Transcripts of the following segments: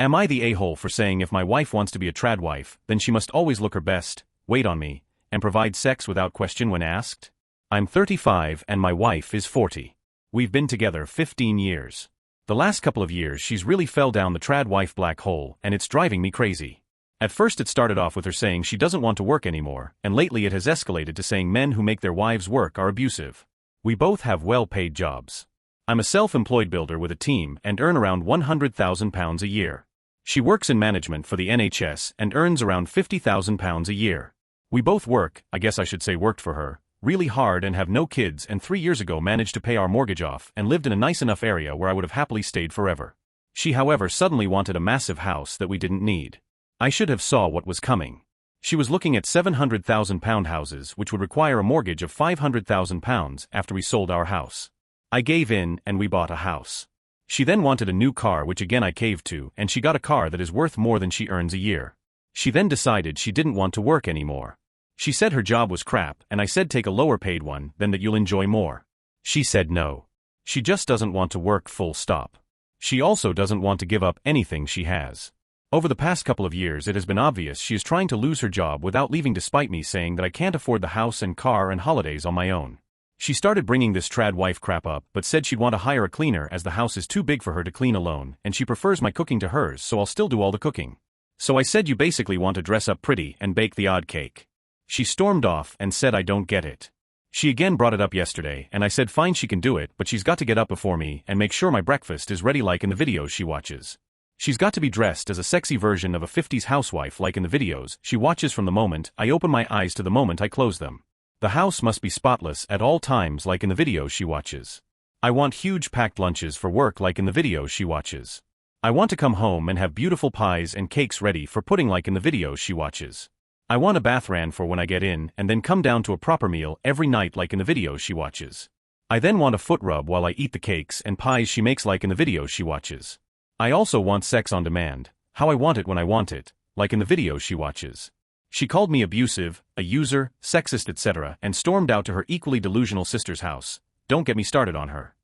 Am I the a-hole for saying if my wife wants to be a trad wife, then she must always look her best, wait on me, and provide sex without question when asked? I'm 35 and my wife is 40. We've been together 15 years. The last couple of years she's really fell down the trad wife black hole and it's driving me crazy. At first it started off with her saying she doesn't want to work anymore, and lately it has escalated to saying men who make their wives work are abusive. We both have well-paid jobs. I'm a self-employed builder with a team and earn around £100,000 a year. She works in management for the NHS and earns around £50,000 a year. We both work, I guess I should say worked for her, really hard and have no kids, and 3 years ago managed to pay our mortgage off and lived in a nice enough area where I would have happily stayed forever. She however suddenly wanted a massive house that we didn't need. I should have saw what was coming. She was looking at £700,000 houses which would require a mortgage of £500,000 after we sold our house. I gave in and we bought a house. She then wanted a new car, which again I caved to, and she got a car that is worth more than she earns a year. She then decided she didn't want to work anymore. She said her job was crap and I said take a lower paid one, then that you'll enjoy more. She said no. She just doesn't want to work, full stop. She also doesn't want to give up anything she has. Over the past couple of years it has been obvious she is trying to lose her job without leaving, despite me saying that I can't afford the house and car and holidays on my own. She started bringing this trad wife crap up but said she'd want to hire a cleaner as the house is too big for her to clean alone, and she prefers my cooking to hers, so I'll still do all the cooking. So I said you basically want to dress up pretty and bake the odd cake. She stormed off and said I don't get it. She again brought it up yesterday and I said fine, she can do it, but she's got to get up before me and make sure my breakfast is ready like in the videos she watches. She's got to be dressed as a sexy version of a 50s housewife like in the videos she watches from the moment I open my eyes to the moment I close them. The house must be spotless at all times like in the videos she watches. I want huge packed lunches for work like in the videos she watches. I want to come home and have beautiful pies and cakes ready for pudding like in the videos she watches. I want a bath ran for when I get in and then come down to a proper meal every night like in the videos she watches. I then want a foot rub while I eat the cakes and pies she makes like in the videos she watches. I also want sex on demand, how I want it when I want it, like in the videos she watches. She called me abusive, a user, sexist, etc. and stormed out to her equally delusional sister's house. Don't get me started on her.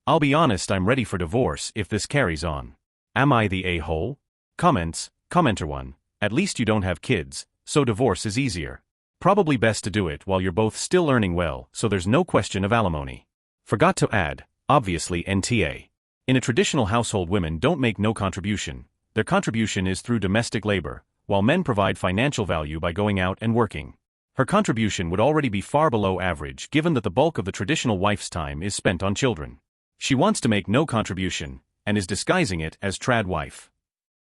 I'll be honest, I'm ready for divorce if this carries on. Am I the a-hole? Comments. Commenter 1. At least you don't have kids, so divorce is easier. Probably best to do it while you're both still earning well, so there's no question of alimony. Forgot to add, obviously NTA. In a traditional household, women don't make no contribution. Their contribution is through domestic labor, while men provide financial value by going out and working. Her contribution would already be far below average given that the bulk of the traditional wife's time is spent on children. She wants to make no contribution, and is disguising it as trad wife.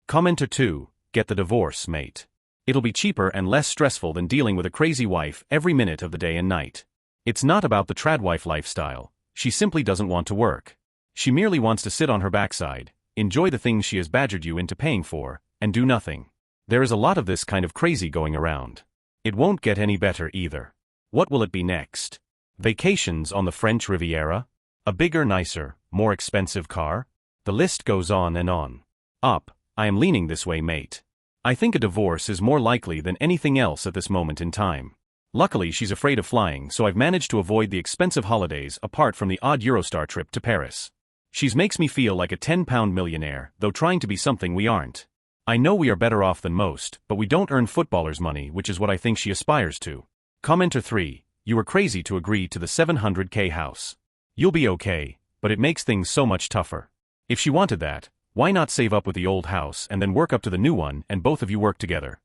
Commenter 2. Get the divorce, mate. It'll be cheaper and less stressful than dealing with a crazy wife every minute of the day and night. It's not about the trad wife lifestyle. She simply doesn't want to work. She merely wants to sit on her backside, enjoy the things she has badgered you into paying for, and do nothing. There is a lot of this kind of crazy going around. It won't get any better either. What will it be next? Vacations on the French Riviera? A bigger, nicer, more expensive car? The list goes on and on. I am leaning this way, mate. I think a divorce is more likely than anything else at this moment in time. Luckily she's afraid of flying, so I've managed to avoid the expensive holidays apart from the odd Eurostar trip to Paris. She makes me feel like a £10 millionaire, though trying to be something we aren't. I know we are better off than most, but we don't earn footballers' money, which is what I think she aspires to. Commenter 3. You were crazy to agree to the $700K house. You'll be okay, but it makes things so much tougher. If she wanted that, why not save up with the old house and then work up to the new one and both of you work together?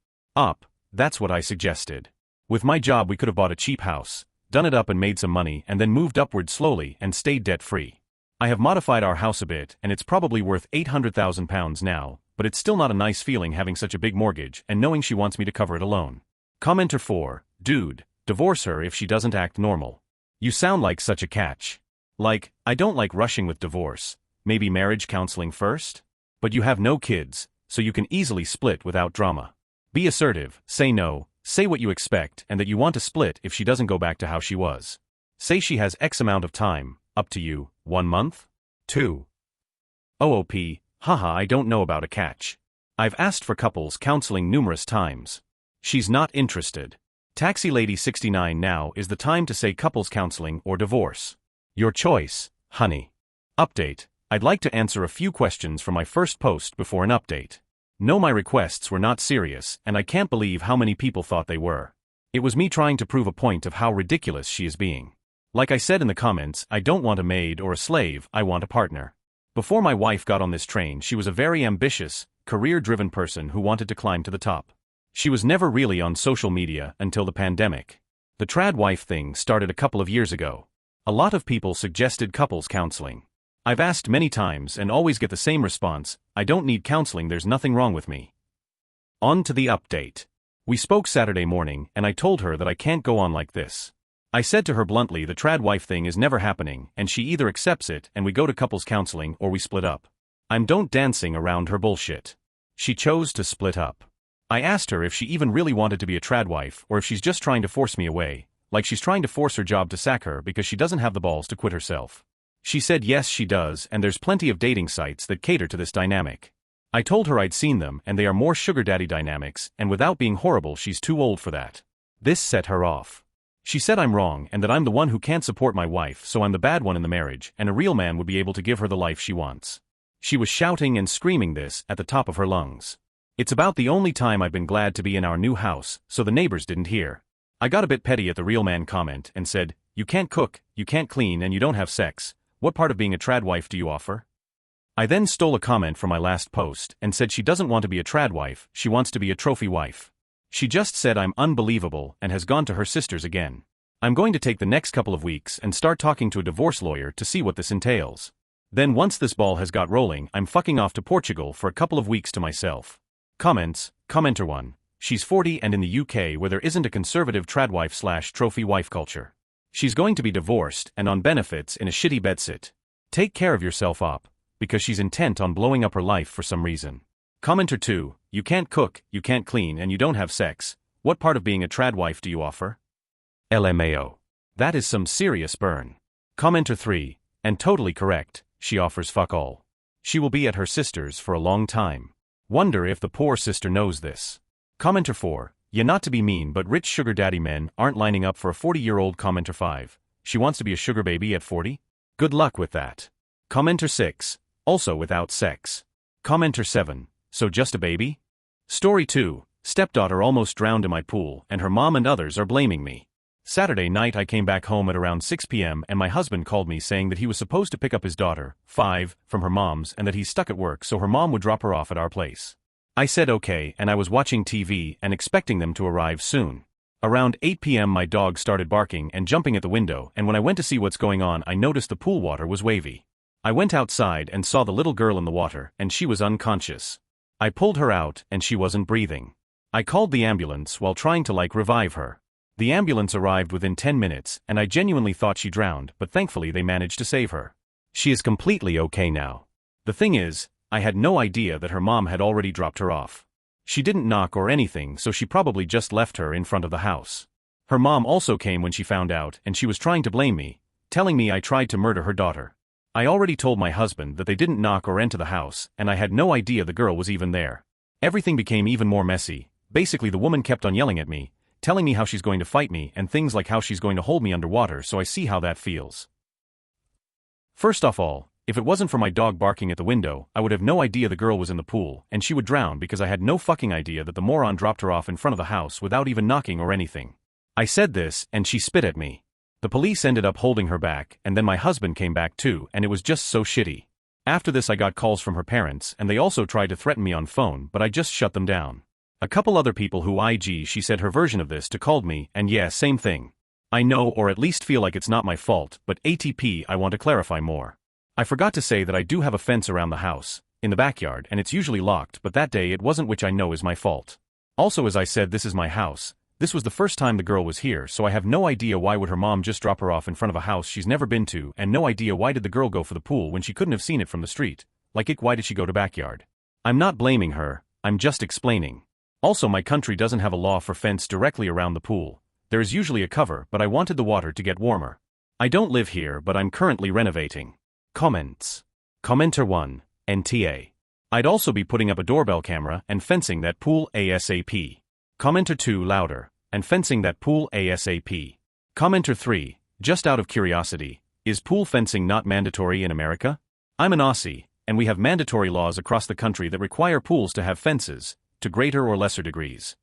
That's what I suggested. With my job we could have bought a cheap house, done it up and made some money and then moved upward slowly and stayed debt-free. I have modified our house a bit and it's probably worth £800,000 now, but it's still not a nice feeling having such a big mortgage and knowing she wants me to cover it alone. Commenter 4. Dude, divorce her if she doesn't act normal. You sound like such a catch. Like, I don't like rushing with divorce, maybe marriage counseling first? But you have no kids, so you can easily split without drama. Be assertive, say no, say what you expect and that you want to split if she doesn't go back to how she was. Say she has X amount of time, up to you, 1 month? 2. OOP, haha, I don't know about a catch. I've asked for couples counseling numerous times. She's not interested. Taxi Lady 69. Now is the time to say couples counseling or divorce. Your choice, honey. Update, I'd like to answer a few questions from my first post before an update. No, my requests were not serious, and I can't believe how many people thought they were. It was me trying to prove a point of how ridiculous she is being. Like I said in the comments, I don't want a maid or a slave, I want a partner. Before my wife got on this train, she was a very ambitious, career-driven person who wanted to climb to the top. She was never really on social media until the pandemic. The trad wife thing started a couple of years ago. A lot of people suggested couples counseling. I've asked many times and always get the same response, I don't need counseling, there's nothing wrong with me. On to the update. We spoke Saturday morning and I told her that I can't go on like this. I said to her bluntly the trad wife thing is never happening and she either accepts it and we go to couples counseling or we split up. I'm don't dancing around her bullshit. She chose to split up. I asked her if she even really wanted to be a trad wife or if she's just trying to force me away, like she's trying to force her job to sack her because she doesn't have the balls to quit herself. She said yes she does and there's plenty of dating sites that cater to this dynamic. I told her I'd seen them and they are more sugar daddy dynamics and without being horrible she's too old for that. This set her off. She said I'm wrong and that I'm the one who can't support my wife so I'm the bad one in the marriage and a real man would be able to give her the life she wants. She was shouting and screaming this at the top of her lungs. It's about the only time I've been glad to be in our new house so the neighbors didn't hear. I got a bit petty at the real man comment and said, you can't cook, you can't clean and you don't have sex. What part of being a trad wife do you offer? I then stole a comment from my last post and said she doesn't want to be a trad wife, she wants to be a trophy wife. She just said I'm unbelievable and has gone to her sisters again. I'm going to take the next couple of weeks and start talking to a divorce lawyer to see what this entails. Then once this ball has got rolling, I'm fucking off to Portugal for a couple of weeks to myself. Comments, Commenter 1. She's 40 and in the UK where there isn't a conservative trad wife / trophy wife culture. She's going to be divorced and on benefits in a shitty bedsit. Take care of yourself up, because she's intent on blowing up her life for some reason. Commenter 2, you can't cook, you can't clean and you don't have sex. What part of being a trad wife do you offer? LMAO. That is some serious burn. Commenter 3, and totally correct, she offers fuck all. She will be at her sister's for a long time. Wonder if the poor sister knows this. Commenter 4, yeah, not to be mean but rich sugar daddy men aren't lining up for a 40-year-old. Commenter 5, she wants to be a sugar baby at 40? Good luck with that. Commenter 6, also without sex. Commenter 7, so just a baby? Story 2, stepdaughter almost drowned in my pool and her mom and others are blaming me. Saturday night I came back home at around 6 p.m. and my husband called me saying that he was supposed to pick up his daughter, 5, from her mom's and that he's stuck at work so her mom would drop her off at our place. I said okay and I was watching TV and expecting them to arrive soon. Around 8 p.m. my dog started barking and jumping at the window and when I went to see what's going on I noticed the pool water was wavy. I went outside and saw the little girl in the water and she was unconscious. I pulled her out and she wasn't breathing. I called the ambulance while trying to revive her. The ambulance arrived within 10 minutes and I genuinely thought she drowned but thankfully they managed to save her. She is completely okay now. The thing is, I had no idea that her mom had already dropped her off. She didn't knock or anything so she probably just left her in front of the house. Her mom also came when she found out and she was trying to blame me, telling me I tried to murder her daughter. I already told my husband that they didn't knock or enter the house and I had no idea the girl was even there. Everything became even more messy. Basically the woman kept on yelling at me, telling me how she's going to fight me and things like how she's going to hold me underwater so I see how that feels. First of all, if it wasn't for my dog barking at the window, I would have no idea the girl was in the pool and she would drown because I had no fucking idea that the moron dropped her off in front of the house without even knocking or anything. I said this and she spit at me. The police ended up holding her back and then my husband came back too and it was just so shitty. After this I got calls from her parents and they also tried to threaten me on phone but I just shut them down. A couple other people who she said her version of this to called me and yeah, same thing. I know or at least feel like it's not my fault but ATP I want to clarify more. I forgot to say that I do have a fence around the house, in the backyard and it's usually locked but that day it wasn't which I know is my fault. Also as I said this is my house, this was the first time the girl was here so I have no idea why would her mom just drop her off in front of a house she's never been to and no idea why did the girl go for the pool when she couldn't have seen it from the street, why did she go to backyard? I'm not blaming her, I'm just explaining. Also my country doesn't have a law for fence directly around the pool, there is usually a cover but I wanted the water to get warmer. I don't live here but I'm currently renovating. Comments. Commenter 1, NTA. I'd also be putting up a doorbell camera and fencing that pool ASAP. Commenter 2 louder, and fencing that pool ASAP. Commenter 3, just out of curiosity, is pool fencing not mandatory in America? I'm an Aussie, and we have mandatory laws across the country that require pools to have fences, to greater or lesser degrees.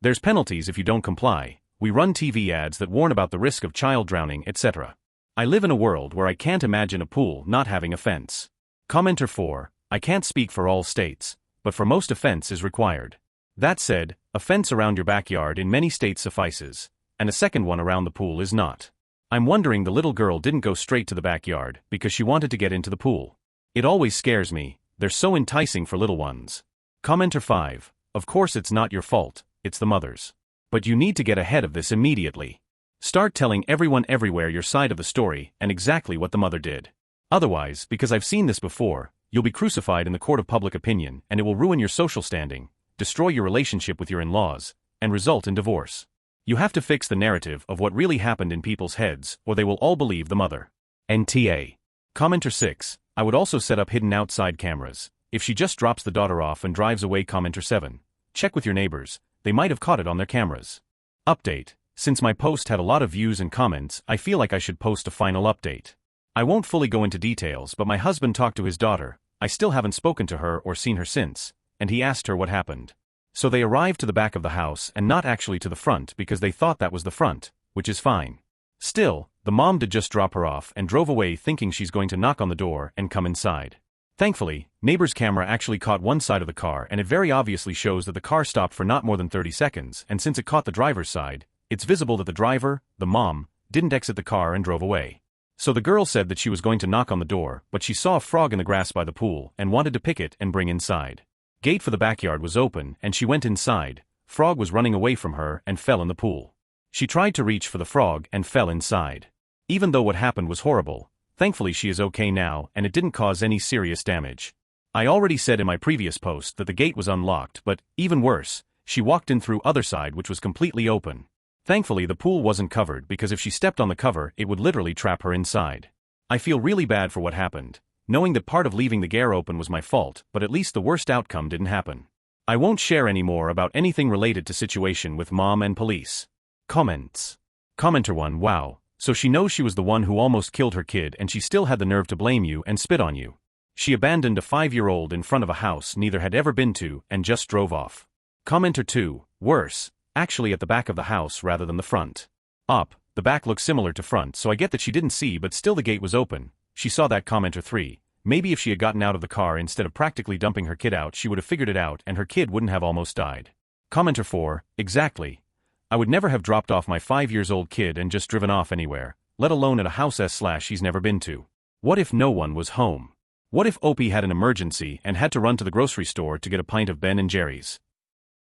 There's penalties if you don't comply. We run TV ads that warn about the risk of child drowning, etc. I live in a world where I can't imagine a pool not having a fence. Commenter 4, I can't speak for all states, but for most a fence is required. That said, a fence around your backyard in many states suffices, and a second one around the pool is not. I'm wondering the little girl didn't go straight to the backyard because she wanted to get into the pool. It always scares me, they're so enticing for little ones. Commenter 5, of course it's not your fault, it's the mother's. But you need to get ahead of this immediately. Start telling everyone everywhere your side of the story and exactly what the mother did. Otherwise, because I've seen this before, you'll be crucified in the court of public opinion and it will ruin your social standing, destroy your relationship with your in-laws, and result in divorce. You have to fix the narrative of what really happened in people's heads or they will all believe the mother. NTA. Commenter 6, I would also set up hidden outside cameras. If she just drops the daughter off and drives away. Commenter 7, check with your neighbors, they might have caught it on their cameras. Update, since my post had a lot of views and comments, I feel like I should post a final update. I won't fully go into details, but my husband talked to his daughter, I still haven't spoken to her or seen her since, and he asked her what happened. So they arrived to the back of the house and not actually to the front because they thought that was the front, which is fine. Still, the mom did just drop her off and drove away thinking she's going to knock on the door and come inside. Thankfully, neighbor's camera actually caught one side of the car and it very obviously shows that the car stopped for not more than 30 seconds, and since it caught the driver's side, it's visible that the driver, the mom, didn't exit the car and drove away. So the girl said that she was going to knock on the door, but she saw a frog in the grass by the pool and wanted to pick it and bring inside. Gate for the backyard was open and she went inside. Frog was running away from her and fell in the pool. She tried to reach for the frog and fell inside. Even though what happened was horrible, thankfully she is okay now and it didn't cause any serious damage. I already said in my previous post that the gate was unlocked, but, even worse, she walked in through other side which was completely open. Thankfully the pool wasn't covered because if she stepped on the cover it would literally trap her inside. I feel really bad for what happened, knowing that part of leaving the gate open was my fault, but at least the worst outcome didn't happen. I won't share any more about anything related to situation with mom and police. Comments. Commenter 1, wow, so she knows she was the one who almost killed her kid and she still had the nerve to blame you and spit on you. She abandoned a 5-year-old in front of a house neither had ever been to and just drove off. Commenter 2, worse, actually at the back of the house rather than the front. The back looks similar to front, so I get that she didn't see but still the gate was open. She saw that. Commenter 3, maybe if she had gotten out of the car instead of practically dumping her kid out she would have figured it out and her kid wouldn't have almost died. Commenter 4, exactly. I would never have dropped off my 5-year-old kid and just driven off anywhere, let alone at a house he's never been to. What if no one was home? What if Opie had an emergency and had to run to the grocery store to get a pint of Ben & Jerry's?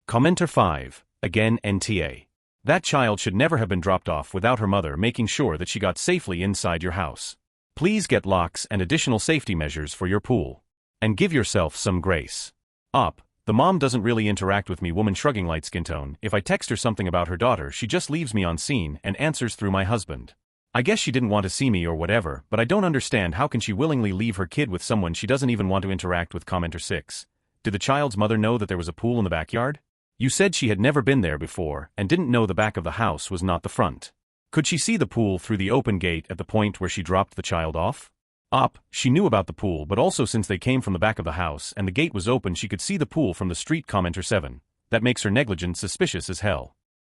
Commenter 5, again NTA. That child should never have been dropped off without her mother making sure that she got safely inside your house. Please get locks and additional safety measures for your pool. And give yourself some grace. The mom doesn't really interact with me. Woman shrugging. Light skin tone. If I text her something about her daughter she just leaves me on scene and answers through my husband. I guess she didn't want to see me or whatever, but I don't understand how can she willingly leave her kid with someone she doesn't even want to interact with. Commenter 6. Did the child's mother know that there was a pool in the backyard? You said she had never been there before and didn't know the back of the house was not the front. Could she see the pool through the open gate at the point where she dropped the child off? She knew about the pool, but also since they came from the back of the house and the gate was open she could see the pool from the street. Commenter 7. That makes her negligent suspicious as hell.